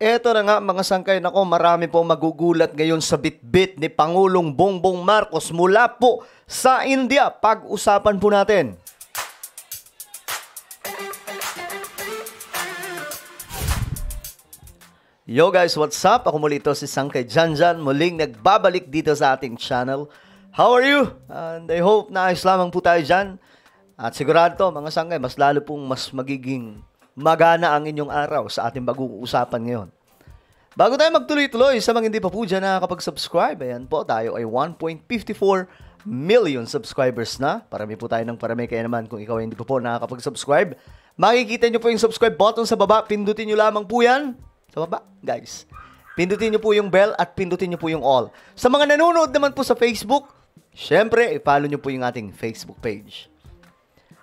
Eto na nga mga sangkay, nako marami pong magugulat ngayon sa bitbit ni Pangulong Bongbong Marcos mula po sa India. Pag-usapan po natin. Yo guys, what's up? Ako muli ito si Sangkay Janjan, muling nagbabalik dito sa ating channel. How are you? And I hope na ayos lamang po tayo dyan. At sigurado mga sangkay, mas lalo pong mas magiging magana ang inyong araw sa ating pag-uusapan ngayon. Bago tayo magtuloy-tuloy, sa mga hindi pa po dyan nakakapag-subscribe, ayan po, tayo ay 1.54 million subscribers na. Parami po tayo ng parami, kaya naman kung ikaw ay hindi pa po nakakapag-subscribe, makikita nyo po yung subscribe button sa baba, pindutin nyo lamang po yan. Sa baba, guys. Pindutin nyo po yung bell at pindutin nyo po yung all. Sa mga nanonood naman po sa Facebook, syempre, i-follow nyo po yung ating Facebook page.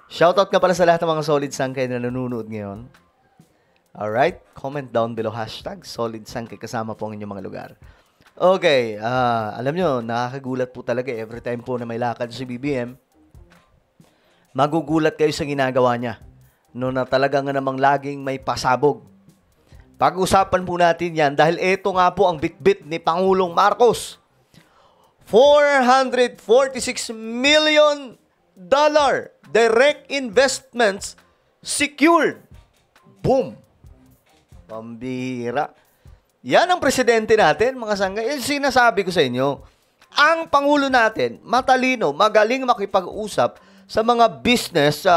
Shoutout nga pala sa lahat ng mga solid sangkay na nanonood ngayon. Alright, comment down below hashtag solid sangkay kasama po ang inyong mga lugar. Okay, alam nyo, nakakagulat po talaga every time po na may lakad si BBM. Magugulat kayo sa ginagawa niya. No, na talaga nga namang laging may pasabog. Pag-usapan po natin yan dahil ito nga po ang bitbit ni Pangulong Marcos. $446 million direct investments secured. Boom! Pambira. Yan ang presidente natin, mga sangkay. Yung sinasabi ko sa inyo, ang Pangulo natin, matalino, magaling makipag-usap sa mga business,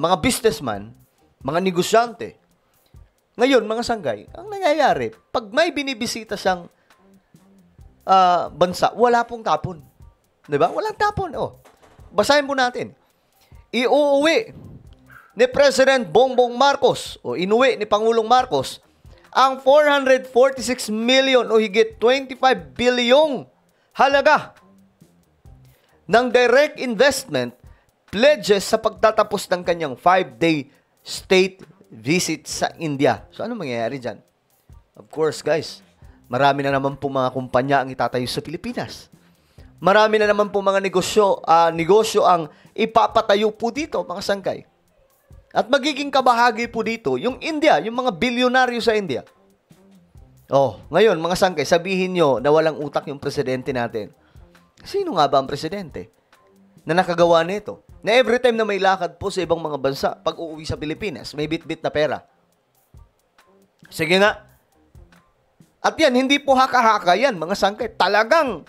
mga businessman, mga negosyante. Ngayon, mga sanggay, ang nangyayari, pag may binibisita siyang bansa, wala pong tapon. Diba? Walang tapon. Oh. Basahin po natin. Iuuwi ni President Bongbong Marcos o inuwi ni Pangulong Marcos ang 446 million o higit 25 bilyong halaga ng direct investment pledges sa pagtatapos ng kanyang 5-day state visit sa India. So, ano mangyayari dyan? Of course, guys, marami na naman po mga kumpanya ang itatayo sa Pilipinas. Marami na naman po mga negosyo ang ipapatayo po dito, mga sangkay. At magiging kabahagi po dito yung India, yung mga bilyonaryo sa India. Oh, ngayon, mga sangkay, sabihin nyo na walang utak yung presidente natin. Sino nga ba ang presidente na nakagawa nito? Na every time na may lakad po sa ibang mga bansa, pag uuwi sa Pilipinas, may bit-bit na pera. Sige nga. At yan, hindi po haka-haka yan, mga sangkay. Talagang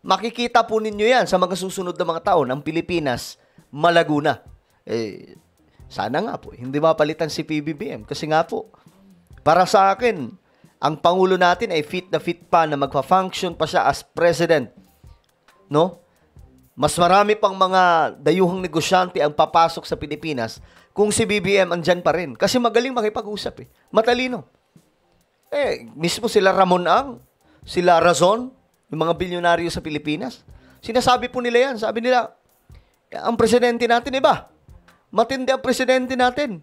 makikita po ninyo yan sa mga susunod na mga taon. Ang Pilipinas, malago na. Sana nga po, hindi mapalitan si PBBM. Kasi nga po, para sa akin, ang Pangulo natin ay fit na fit pa na magpa-function pa siya as President. No? Mas marami pang mga dayuhang negosyante ang papasok sa Pilipinas kung si BBM andyan pa rin. Kasi magaling makipag-usap eh. Matalino. Mismo sila Ramon Ang, sila Razon, yung mga bilyonaryo sa Pilipinas. Sinasabi po nila yan. Sabi nila, ang presidente natin iba. Matindi ang presidente natin.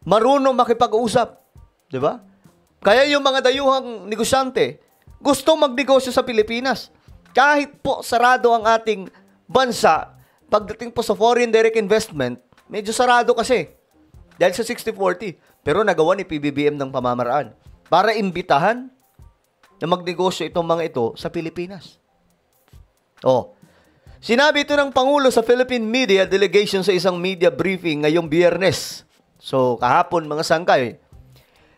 Marunong makipag-usap. Diba? Kaya yung mga dayuhang negosyante, gusto magnegosyo sa Pilipinas. Kahit po sarado ang ating bansa, pagdating po sa foreign direct investment, medyo sarado kasi. Dahil sa 60-40. Pero nagawa ni PBBM ng pamamaraan para imbitahan na magnegosyo itong mga ito sa Pilipinas. Oh. Sinabi ito ng Pangulo sa Philippine Media Delegation sa isang media briefing ngayong Biyernes. So, kahapon mga sangkay.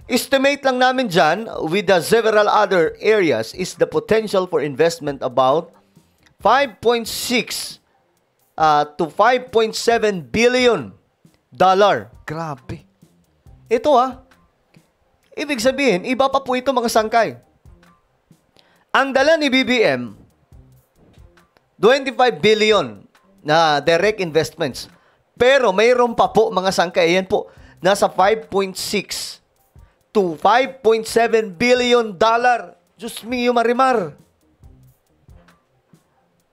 Estimate lang namin dyan, with the several other areas, is the potential for investment about 5.6 to 5.7 billion dollar. Grabe. Ito ibig sabihin, iba pa po ito mga sangkay. Ang dala ni BBM, 25 billion na direct investments. Pero mayroon pa po mga sangkay, yan po, nasa 5.6 to 5.7 billion dollar. Diyos mio marimar.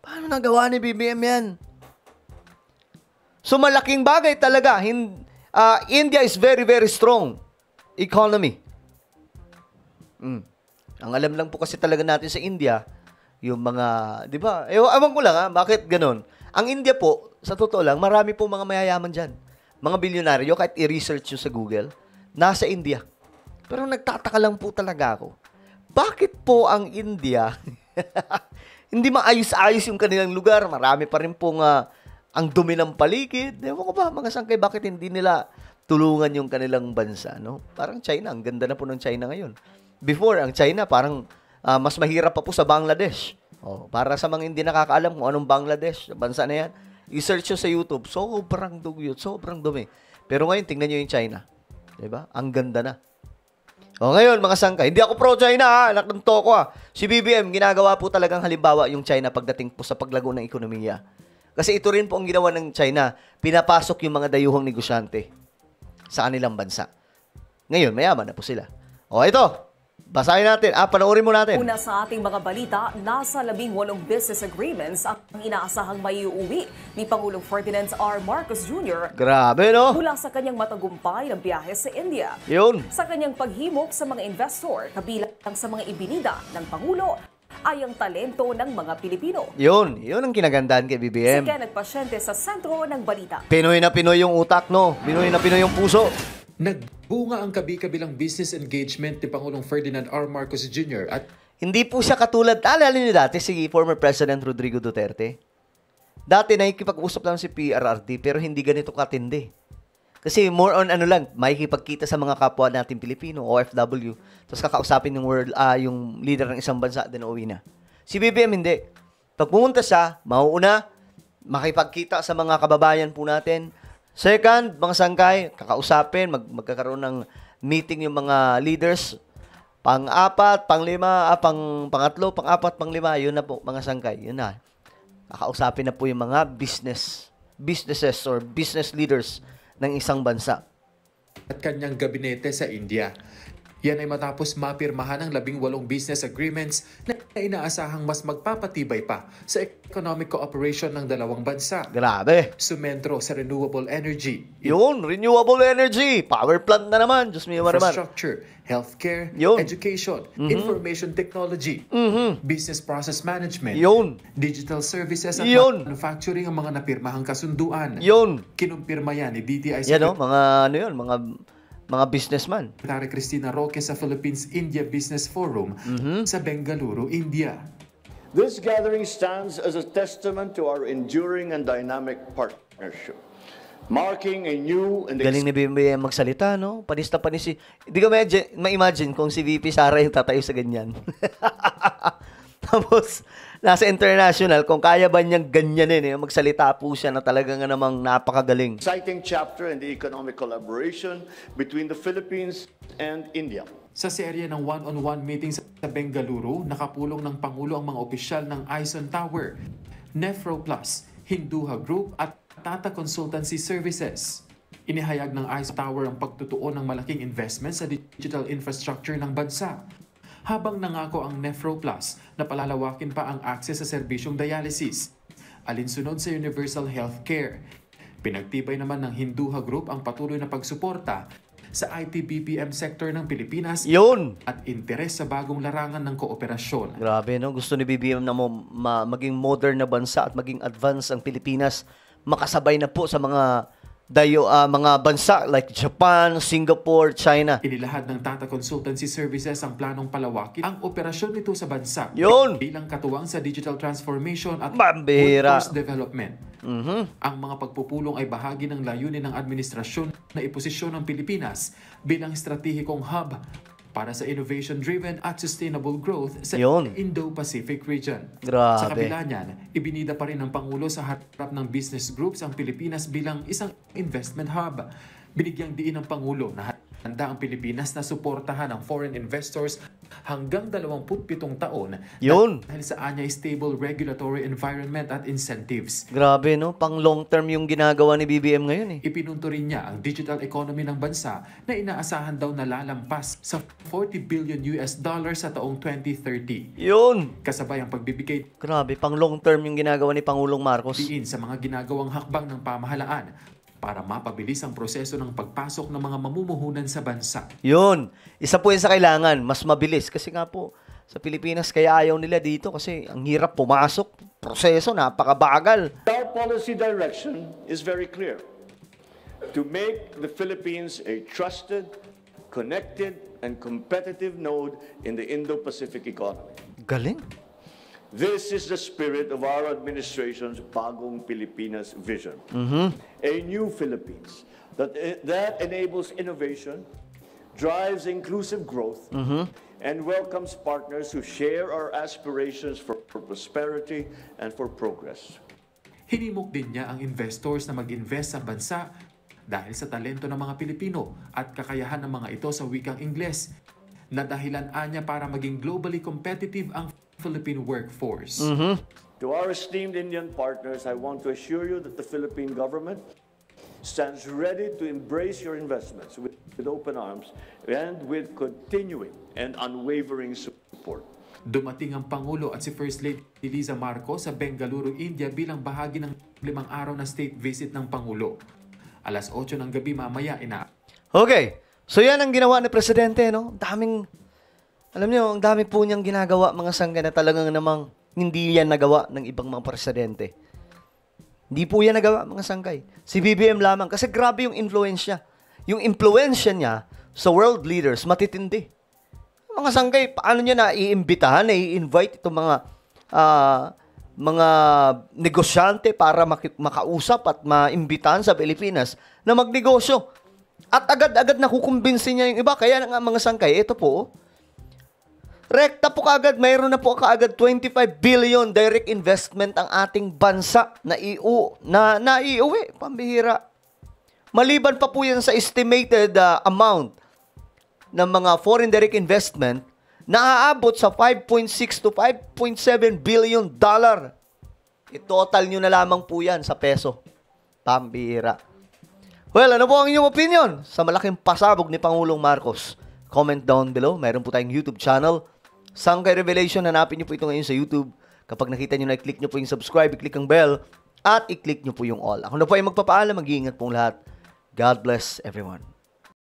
Paano nagawa ni BBM yan? So malaking bagay talaga. India is very, very strong economy. Ang alam lang po kasi talaga natin sa India, yung mga, di ba? Ewan ko lang bakit ganun. Ang India po, sa totoo lang, marami po mga mayayaman dyan. Mga bilyonaryo, kahit i-research nyo sa Google, nasa India. Pero nagtataka lang po talaga ako. Bakit po ang India hindi maayos-ayos yung kanilang lugar? Marami pa rin pong ang dumi ng paligid. Ewan ko ba, mga sangkay, bakit hindi nila tulungan yung kanilang bansa, no? Parang China, ang ganda na po ng China ngayon. Before, ang China parang mas mahirap pa po sa Bangladesh. Oh, para sa mga hindi nakakaalam kung anong Bangladesh, bansa na yan, i-search nyo sa YouTube, sobrang dugyot, sobrang dumi. Pero ngayon, tingnan nyo yung China. Diba? Ang ganda na. O ngayon, mga sangkay, hindi ako pro-China, anak ng toko Si BBM, ginagawa po talagang halimbawa yung China pagdating po sa paglago ng ekonomiya. Kasi ito rin po ang ginawa ng China, pinapasok yung mga dayuhang negosyante sa kanilang bansa. Ngayon, mayaman na po sila. O ito, basahin natin. Panoorin mo natin. Una sa ating mga balita, nasa 18 business agreements ang inaasahang maiuwi ni Pangulong Ferdinand R. Marcos Jr. Grabe, no? Mula sa kanyang matagumpay na biyahe sa India. Yun. Sa kanyang paghimok sa mga investor, kabilang sa mga ibinida ng Pangulo, ay ang talento ng mga Pilipino. Yun ang kinagandahan kay Si BBM. Kenneth Pasyente sa sentro ng balita. Pinoy na Pinoy yung utak, no? Pinoy na Pinoy yung puso. Nagbunga ang kabi-kabilang business engagement ni Pangulong Ferdinand R. Marcos Jr. at Hindi po siya katulad, alala niyo dati si former President Rodrigo Duterte? Dati nakikipag-usap lang si PRRD pero hindi ganito katindi. Kasi more on makikipagkita sa mga kapwa natin Pilipino, OFW, tapos kakausapin yung leader ng isang bansa, then uwi na. Si BBM hindi. Pag pumunta siya, mauuna, makipagkita sa mga kababayan po natin. Second, mga sangkay, kakausapin, magkakaroon ng meeting yung mga leaders. Pang-apat, pang-lima, pangatlo, pang-apat, pang-lima, yun na po, mga sangkay, yun na. Kakausapin na po yung mga businesses or business leaders ng isang bansa. At kanyang gabinete sa India. Yan ay matapos mapirmahan ang 18 business agreements na inaasahang mas magpapatibay pa sa economic cooperation ng dalawang bansa. Grabe. Sumentro sa renewable energy, Yun, renewable energy. Power plant na naman. Diyos mo naman. infrastructure, healthcare, Yun. education, information technology, business process management, Yun. digital services at Yun. manufacturing ang mga napirmahang kasunduan. Yun. Kinumpirma yan ni DTI Yan o, mga businessman. Secretary Cristina Roque sa Philippines-India Business Forum sa Bengaluru, India. This gathering stands as a testament to our enduring and dynamic partnership, marking a new and Galing ni BBM magsalita, no? Panis na panis. Hindi ko ma-imagine kung si VP Sara yung tatayo sa ganyan. Tapos, nasa international, kung kaya ba niyang ganyanin, magsalita po siya na talagang namang napakagaling. exciting chapter in the economic collaboration between the Philippines and India. Sa serye ng one-on-one meetings sa Bengaluru, nakapulong ng Pangulo ang mga opisyal ng Ison Tower, Nefro Plus, Hinduha Group at Tata Consultancy Services. Inihayag ng Ison Tower ang pagtutuon ng malaking investment sa digital infrastructure ng bansa. Habang nangako ang Nefro Plus na palalawakin pa ang access sa serbisyong dialysis, alinsunod sa universal healthcare. Pinagtibay naman ng Hinduha Group ang patuloy na pagsuporta sa IT-BPM sector ng Pilipinas Yun! at interes sa bagong larangan ng kooperasyon. Grabe, no? Gusto ni BBM na maging modern na bansa at maging advanced ang Pilipinas. Makasabay na po sa mga bansa like Japan, Singapore, China. Inilahad ng Tata Consultancy Services ang planong palawakin ang operasyon nito sa bansa Yun! bilang katuwang sa digital transformation at Pambihira. workforce development. Ang mga pagpupulong ay bahagi ng layunin ng administrasyon na iposisyon ng Pilipinas bilang estratehikong hub para sa innovation-driven at sustainable growth sa Yun. Indo-Pacific region. Grabe. Sa kabila niyan, ibinida pa rin ng Pangulo sa harap ng business groups ang Pilipinas bilang isang investment hub. Binigyang diin ng Pangulo na handa ang Pilipinas na suportahan ang foreign investors hanggang 27 taon Yun. dahil sa anyay stable regulatory environment at incentives. Grabe, no? Pang long term yung ginagawa ni BBM ngayon, eh. Ipinunto rin niya ang digital economy ng bansa na inaasahan daw na lalampas sa $40 billion sa taong 2030. Yun! Kasabay ang pagbibigay Grabe, pang long term yung ginagawa ni Pangulong Marcos. diin sa mga ginagawang hakbang ng pamahalaan para mapabilis ang proseso ng pagpasok ng mga mamumuhunan sa bansa. Yun. Isa po yun sa kailangan. Mas mabilis. Kasi nga po, sa Pilipinas, kaya ayaw nila dito kasi ang hirap pumasok. Proseso, napakabagal. Our policy direction is very clear: to make the Philippines a trusted connected, and competitive node in the Indo-Pacific economy. Galing. This is the spirit of our administration's Bagong Pilipinas vision. A new Philippines that enables innovation, drives inclusive growth, and welcomes partners who share our aspirations for prosperity and for progress. Hinimok din niya ang investors na mag-invest sa bansa dahil sa talento ng mga Pilipino at kakayahan ng mga ito sa wikang Ingles na dahilan niya para maging globally competitive ang Philippine workforce. To our esteemed Indian partners, I want to assure you that the Philippine government stands ready to embrace your investments with open arms and with continuing and unwavering support. Dumating ang Pangulo at si First Lady Liza Marcos sa Bengaluru, India bilang bahagi ng 5 araw na state visit ng Pangulo. Alas 8 ng gabi mamaya Okay. So yan ang ginawa ni Presidente, no? Alam niyo, ang dami po niyang ginagawa, mga sangga na talagang namang hindi yan nagawa ng ibang mga presidente. Hindi po yan nagawa, mga sanggay. Si BBM lamang. Kasi grabe yung influence niya. Yung influence niya sa world leaders, matitindi. Mga sanggay, paano niya na-iimbitahan, na-i-invite itong mga negosyante para makausap at maimbitahan sa Pilipinas na magnegosyo. At agad-agad nakukumbinsin niya yung iba. Kaya nga mga sangkay, ito po, rekta po kaagad, mayroon na po kaagad 25 billion direct investment ang ating bansa na iuwi. Pambihira. Maliban pa po yan sa estimated amount ng mga foreign direct investment na aabot sa 5.6 to 5.7 billion dollar. I-total nyo na lamang po yan sa peso. Pambihira. Well, ano po ang inyong opinion sa malaking pasabog ni Pangulong Marcos? Comment down below. Mayroon po tayong YouTube channel. Sangkay Revelation, hanapin niyo po ito ngayon sa YouTube. Kapag nakita niyo na, i-click niyo po yung subscribe, i-click ang bell, at i-click niyo po yung all. Ako na po ay magpapaalam. Mag-iingat pong lahat. God bless everyone.